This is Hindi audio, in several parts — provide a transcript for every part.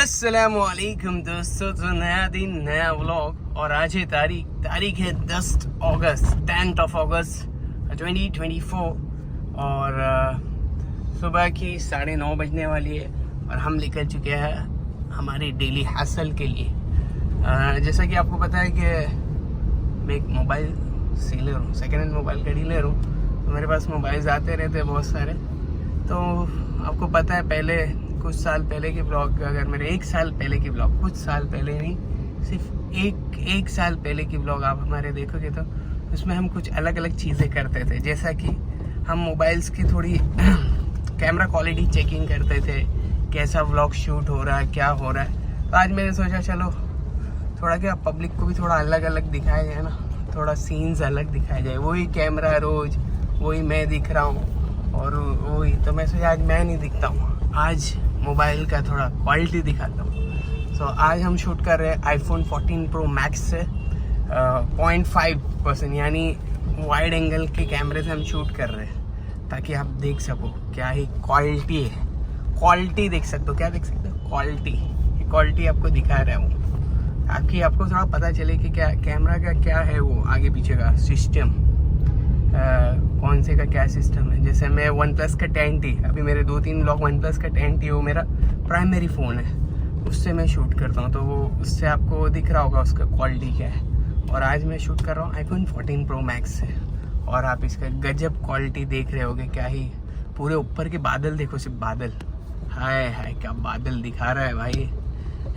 अस्सलामुअलैकुम दोस्तों, तो नया दिन नया व्लॉग। और आज है तारीख है 10 अगस्त 2024 और सुबह की 9:30 बजने वाली है और हम निकल चुके हैं हमारी डेली हासिल के लिए। जैसा कि आपको पता है कि मैं एक मोबाइल सेलर हूँ, सेकेंड हैंड मोबाइल का डीलर हूँ। तो मेरे पास मोबाइल्स आते रहते हैं बहुत सारे। तो आपको पता है पहले कुछ साल पहले के ब्लॉग, अगर मेरे एक साल पहले की ब्लॉग, कुछ साल पहले नहीं, सिर्फ एक साल पहले की ब्लॉग आप हमारे देखोगे तो उसमें हम कुछ अलग अलग चीज़ें करते थे। जैसा कि हम मोबाइल्स की थोड़ी कैमरा क्वालिटी चेकिंग करते थे, कैसा व्लॉग शूट हो रहा है, क्या हो रहा है। तो आज मैंने सोचा चलो थोड़ा क्या पब्लिक को भी थोड़ा अलग अलग दिखाया जाए ना, थोड़ा सीन्स अलग दिखाया जाए। वही कैमरा रोज वही मैं दिख रहा हूँ और वही, तो मैं सोचा आज मैं नहीं दिखता हूँ, आज मोबाइल का थोड़ा क्वालिटी दिखाता हूँ। सो आज हम शूट कर रहे हैं आईफोन 14 प्रो मैक्स से 0.5% यानी वाइड एंगल के कैमरे से हम शूट कर रहे हैं, ताकि आप देख सको क्या ही क्वालिटी है। क्वालिटी देख सकते हो, क्या देख सकते हो, क्वालिटी आपको दिखा रहा हूँ, ताकि आपको थोड़ा पता चले कि क्या कैमरा का क्या है वो आगे पीछे का सिस्टम, कौन से का क्या सिस्टम है। जैसे मैं वन प्लस का 10T, अभी मेरे 2-3 ब्लॉग वन प्लस का 10T वो मेरा प्राइमरी फ़ोन है, उससे मैं शूट करता हूँ। तो वो उससे आपको दिख रहा होगा उसका क्वालिटी क्या है। और आज मैं शूट कर रहा हूँ आईफोन 14 प्रो मैक्स से, और आप इसका गजब क्वालिटी देख रहे होगे। क्या ही पूरे ऊपर के बादल देखो, सिर्फ बादल, हाय हाय क्या बादल दिखा रहा है भाई।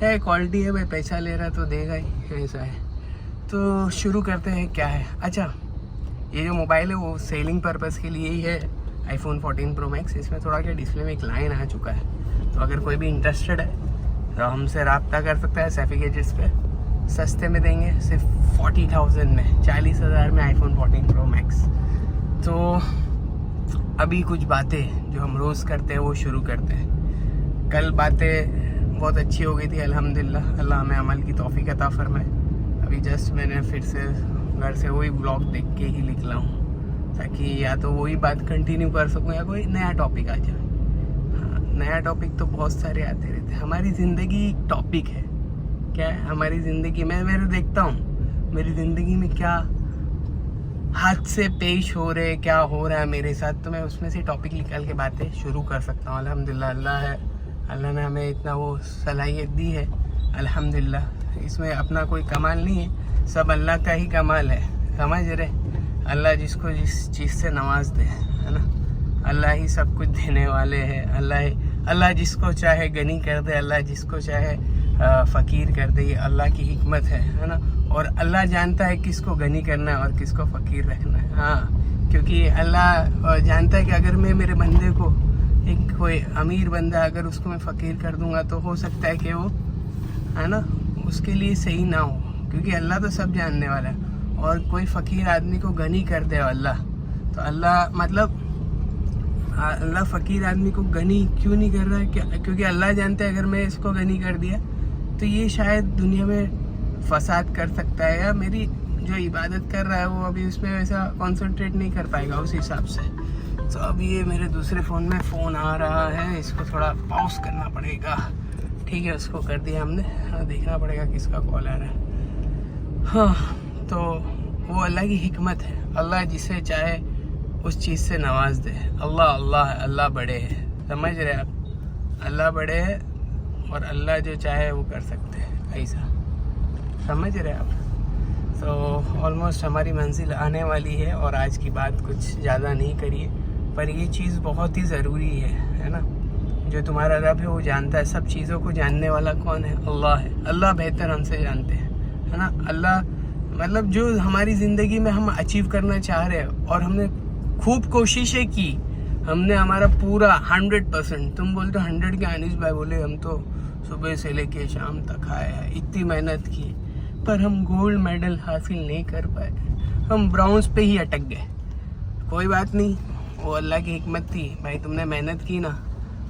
है क्वालिटी है भाई, पैसा ले रहा है तो देगा ही, ऐसा है। तो शुरू करते हैं क्या है। अच्छा, ये जो मोबाइल है वो सेलिंग पर्पस के लिए ही है, आईफोन 14 प्रो मैक्स। इसमें थोड़ा क्या डिस्प्ले में एक लाइन आ चुका है, तो अगर कोई भी इंटरेस्टेड है तो हमसे रब्ता कर सकता है। सैफी गैजेट्स पे सस्ते में देंगे, सिर्फ 40,000 में, 40,000 में आईफोन 14 प्रो मैक्स। तो अभी कुछ बातें जो हम रोज़ करते हैं वो शुरू करते हैं। कल बातें बहुत अच्छी हो गई थी अल्हम्दुलिल्लाह, अल्लाह हमें अमल की तौफीक अता फरमाए। अभी जस्ट मैंने फिर से घर से वही ब्लॉग देख के ही निकला हूँ, ताकि या तो वही बात कंटिन्यू कर सकूँ या कोई नया टॉपिक आ जाए। हाँ, नया टॉपिक तो बहुत सारे आते रहते हैं। हमारी ज़िंदगी एक टॉपिक है। क्या है हमारी ज़िंदगी में, मैं देखता हूँ मेरी ज़िंदगी में क्या हादसे पेश हो रहे, क्या हो रहा है मेरे साथ, तो मैं उसमें से टॉपिक निकाल के बातें शुरू कर सकता हूँ। अल्हम्दुलिल्लाह अल्लाह है, अल्लाह ने हमें इतना वो सलाहियत दी है अल्हम्दुलिल्लाह। इसमें अपना कोई कमाल नहीं है, सब अल्लाह का ही कमाल है, समझ रहे। अल्लाह जिसको जिस चीज़ से नवाज दे, है ना, अल्लाह ही सब कुछ देने वाले हैं। अल्लाह जिसको चाहे गनी कर दे, अल्लाह जिसको चाहे फ़कीर कर दे, ये अल्लाह की हिकमत है ना। और अल्लाह जानता है किसको गनी करना है और किसको फ़कीर रखना है। हाँ, क्योंकि अल्लाह जानता है कि अगर मैं मेरे बंदे को, एक कोई अमीर बंदा अगर उसको मैं फ़कीर कर दूंगा तो हो सकता है कि वो, है ना, उसके लिए सही ना हो, क्योंकि अल्लाह तो सब जानने वाला है। और कोई फ़कीर आदमी को गनी कर दे अल्लाह, तो अल्लाह मतलब अल्लाह फ़कीर आदमी को गनी क्यों नहीं कर रहा है? क्या? क्योंकि अल्लाह जानते हैं अगर मैं इसको गनी कर दिया तो ये शायद दुनिया में फसाद कर सकता है, या मेरी जो इबादत कर रहा है वो अभी उसमें वैसा कॉन्सेंट्रेट नहीं कर पाएगा उस हिसाब से। तो अभी ये मेरे दूसरे फ़ोन में फ़ोन आ रहा है, इसको थोड़ा पॉज करना पड़ेगा। ठीक है, उसको कर दिया हमने। हाँ, देखना पड़ेगा किसका कॉल आ रहा है। हाँ, तो वो अल्लाह की हिकमत है, अल्लाह जिसे चाहे उस चीज़ से नवाज दे। अल्लाह बड़े है, समझ रहे आप, अल्लाह बड़े है और अल्लाह जो चाहे वो कर सकते हैं, ऐसा समझ रहे आप। तो ऑलमोस्ट हमारी मंजिल आने वाली है और आज की बात कुछ ज़्यादा नहीं करिए, पर ये चीज़ बहुत ही ज़रूरी है ना। जो तुम्हारा रब है वो जानता है, सब चीज़ों को जानने वाला कौन है? अल्लाह है। अल्लाह बेहतर हमसे जानते हैं, है ना। अल्लाह मतलब जो हमारी ज़िंदगी में हम अचीव करना चाह रहे हैं और हमने खूब कोशिशें की, हमने हमारा पूरा 100%, तुम बोलते 100 के अनीस भाई बोले हम तो सुबह से लेके शाम तक आए हैं, इतनी मेहनत की, पर हम गोल्ड मेडल हासिल नहीं कर पाए, हम ब्राउन्स पे ही अटक गए। कोई बात नहीं, वो अल्लाह की हिकमत थी भाई, तुमने मेहनत की ना,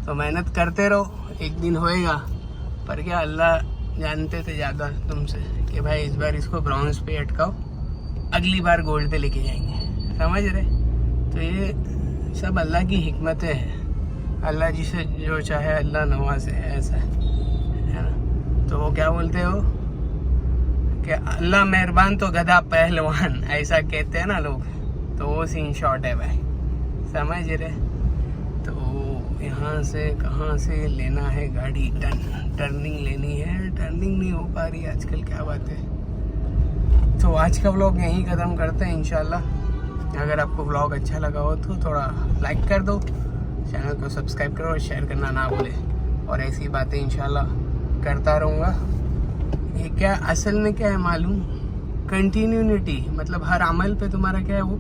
तो मेहनत करते रहो, एक दिन होएगा। पर क्या अल्लाह जानते थे ज़्यादा तुमसे कि भाई इस बार इसको ब्राउन्स पे अटकाओ, अगली बार गोल्ड पे लेके जाएंगे, समझ रहे। तो ये सब अल्लाह की हिकमत है, अल्लाह जिसे जो चाहे अल्लाह नवाजे, ऐसा है। है ना। तो वो क्या बोलते हो कि अल्लाह मेहरबान तो गधा पहलवान, ऐसा कहते हैं ना लोग। तो वो सीन शॉट है भाई, समझ रहे। तो यहाँ से कहाँ से लेना है गाड़ी, टर्निंग लेनी है, टर्निंग नहीं हो पा रही आजकल, क्या बात है। तो आज का व्लॉग यहीं ख़त्म करते हैं इंशाल्लाह। अगर आपको व्लॉग अच्छा लगा हो तो थोड़ा लाइक कर दो, चैनल को सब्सक्राइब करो और शेयर करना ना भूले। और ऐसी बातें इंशाल्लाह करता रहूँगा। ये क्या असल में क्या है मालूम, कंटिन्यूटी, मतलब हर अमल पे तुम्हारा क्या है वो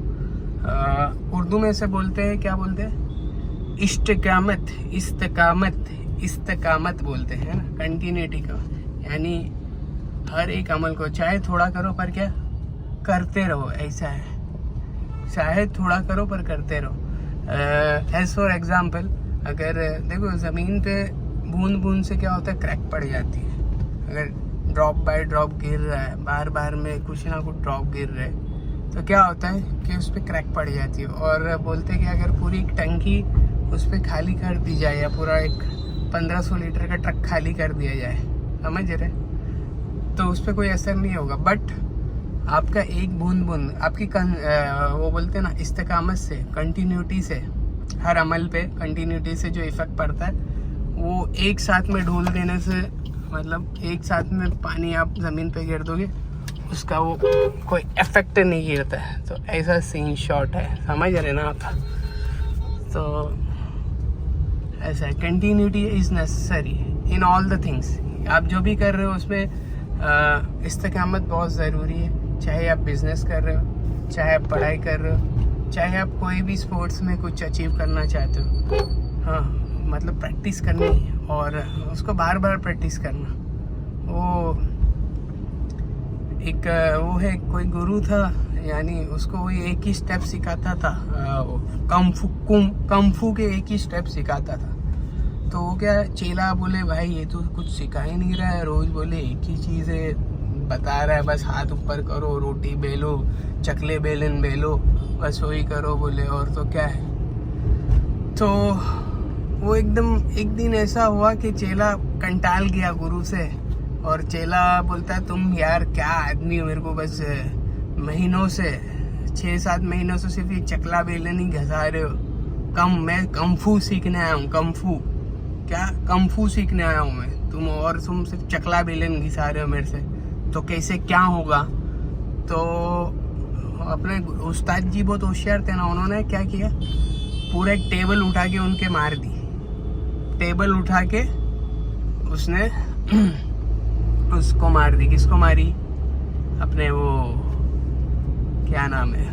उर्दू में से बोलते हैं, क्या बोलते हैं, इस्तिकामत, इस्तिकामत, इस्तिकामत बोलते हैं ना, कंटिन्यूटी का। यानी हर एक अमल को चाहे थोड़ा करो पर क्या करते रहो, ऐसा है। चाहे थोड़ा करो पर करते रहो। एज फॉर एग्जाम्पल, अगर देखो ज़मीन पे बूंद बूंद से क्या होता है, क्रैक पड़ जाती है। अगर ड्रॉप बाय ड्रॉप गिर रहा है, बार बार में कुछ ना कुछ ड्रॉप गिर रहे, तो क्या होता है कि उस पर क्रैक पड़ जाती है। और बोलते हैं कि अगर पूरी एक टंकी उस पर खाली कर दी जाए, या पूरा एक 1500 लीटर का ट्रक खाली कर दिया जाए, समझ रहे, तो उस पर कोई असर नहीं होगा। बट आपका एक बूंद बूंद आपकी वो बोलते हैं ना, इस्तिकामत से, कंटिन्यूटी से, हर अमल पे कंटिन्यूटी से जो इफ़ेक्ट पड़ता है, वो एक साथ में ढूल देने से, मतलब एक साथ में पानी आप ज़मीन पे गिर दोगे, उसका वो कोई इफेक्ट नहीं गिरता है। तो ऐसा सीन शॉट है, समझ रहे ना आप। तो ऐसा है, continuity is necessary in all the things. आप जो भी कर रहे हो उसमें इस्तिकामत बहुत ज़रूरी है। चाहे आप बिज़नेस कर रहे हो, चाहे आप पढ़ाई कर रहे हो, चाहे आप कोई भी स्पोर्ट्स में कुछ अचीव करना चाहते हो, हाँ, मतलब प्रैक्टिस करनी है और उसको बार बार प्रैक्टिस करना। वो एक वो है, कोई गुरु था, यानी उसको वो एक ही स्टेप सिखाता था, कम्फू के एक ही स्टेप सिखाता था। तो वो क्या, चेला बोले भाई ये तो कुछ सिखा ही नहीं रहा है, रोज़ बोले एक ही चीज़ है, बता रहा है बस हाथ ऊपर करो, रोटी बेलो, चकले बेलन बेलो, बस वही करो बोले, और तो क्या है। तो वो एकदम एक दिन ऐसा हुआ कि चेला कंटाल गया गुरु से, और चेला बोलता है तुम यार क्या आदमी हो, मेरे को बस महीनों से 6-7 महीनों से सिर्फ ये चकला बेलन ही घसा रहे हो। मैं कम्फू सीखने आया हूँ, कम्फू, क्या कम्फू सीखने आया हूँ मैं, तुम सिर्फ चकला बेलन घिसा रहे हो मेरे से, तो कैसे क्या होगा। तो अपने उस्ताद जी बहुत होशियार थे ना, उन्होंने क्या किया, पूरा एक टेबल उठा के उनके मार दी। टेबल उठा के उसने उसको मार दी। किसको मारी, अपने वो क्या नाम है,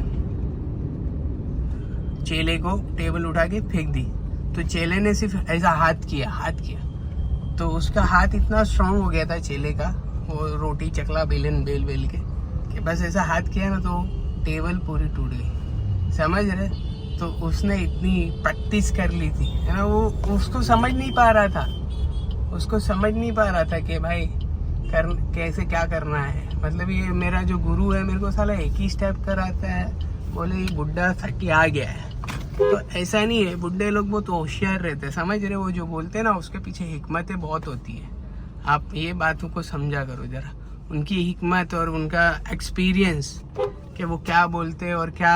चेले को टेबल उठा के फेंक दी। तो चेले ने सिर्फ ऐसा हाथ किया, तो उसका हाथ इतना स्ट्रांग हो गया था चेले का, वो रोटी चकला बेलन बेल के, कि बस ऐसा हाथ किया ना तो टेबल पूरी टूट गई, समझ रहे। तो उसने इतनी प्रैक्टिस कर ली थी, है ना। वो उसको समझ नहीं पा रहा था कि भाई कैसे क्या करना है। मतलब ये मेरा जो गुरु है, मेरे को साला एक ही स्टेप कराता है, बोले ये बुड्ढा 30 आ गया है। तो ऐसा नहीं है, बुड्ढे लोग बहुत होशियार रहते हैं, समझ रहे। वो जो बोलते हैं ना, उसके पीछे हिकमतें बहुत होती है। आप ये बातों को समझा करो जरा, उनकी हिकमत और उनका एक्सपीरियंस, कि वो क्या बोलते हैं और क्या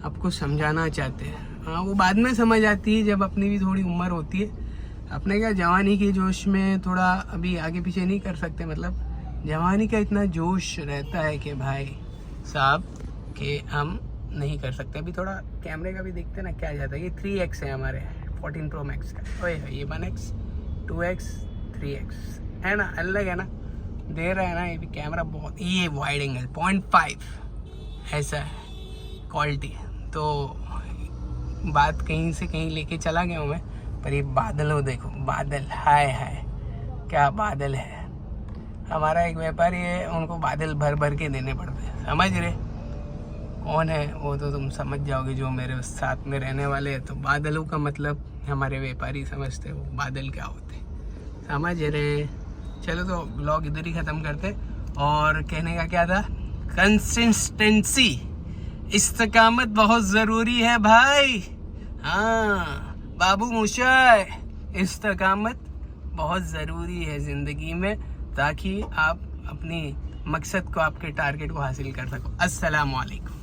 आपको समझाना चाहते हैं। हाँ, वो बाद में समझ आती है जब अपनी भी थोड़ी उम्र होती है। अपने क्या जवानी के जोश में थोड़ा अभी आगे पीछे नहीं कर सकते, मतलब जवानी का इतना जोश रहता है कि भाई साहब कि हम नहीं कर सकते। अभी थोड़ा कैमरे का भी देखते ना क्या जाता है। ये 3x है हमारे 14 Pro Max का, ओए ये 1x 2x 3x है ना, अलग है ना, दे रहा है ना ये भी कैमरा बहुत। ये वाइड एंगल 0.5 ऐसा है क्वालिटी। तो बात कहीं से कहीं लेके चला गया हूँ मैं, पर ये बादल हो, देखो बादल, हाय क्या बादल है। हमारा एक व्यापारी है, उनको बादल भर भर के देने पड़ते हैं, समझ रहे कौन है वो तो तुम समझ जाओगे जो मेरे साथ में रहने वाले हैं। तो बादलों का मतलब हमारे व्यापारी समझते हो बादल क्या होते, समझ रहे। चलो तो ब्लॉग इधर ही ख़त्म करते। और कहने का क्या था, कंसिस्टेंसी, इस्तिकामत बहुत ज़रूरी है भाई। हाँ बाबू मुशाय, इस्तिकामत बहुत ज़रूरी है ज़िंदगी में, ताकि आप अपनी मकसद को, आपके टारगेट को हासिल कर सको। अस्सलाम वालेकुम।